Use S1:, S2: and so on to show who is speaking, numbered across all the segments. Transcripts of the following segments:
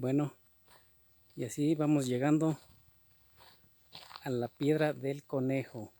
S1: Bueno, y así vamos llegando a la piedra del conejo.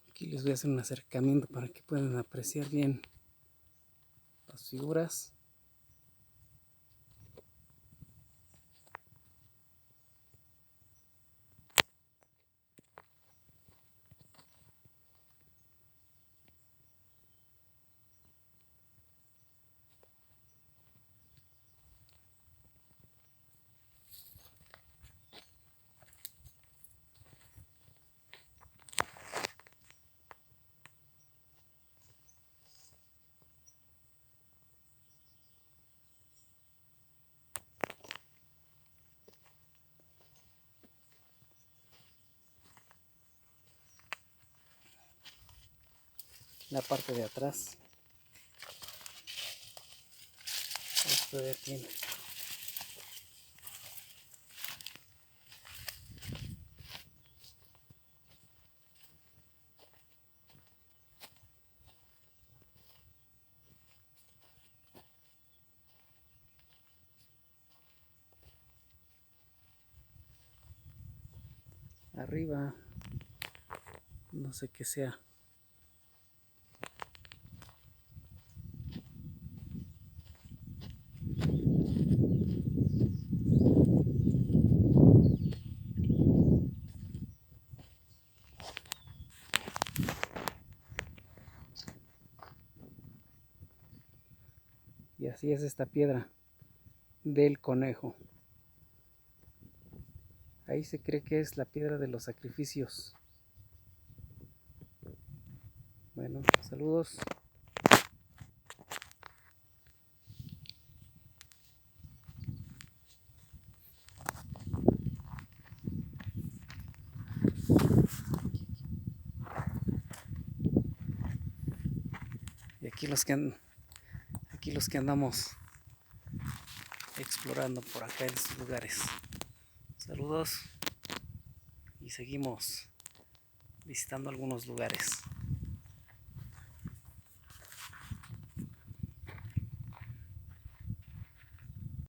S1: Aquí les voy a hacer un acercamiento para que puedan apreciar bien las figuras. La parte de atrás. Esto de aquí. Arriba, no sé qué sea. Y así es esta piedra del conejo. Ahí se cree que es la piedra de los sacrificios. Bueno, saludos. Y aquí los que andamos explorando por acá en estos lugares. Saludos y seguimos visitando algunos lugares.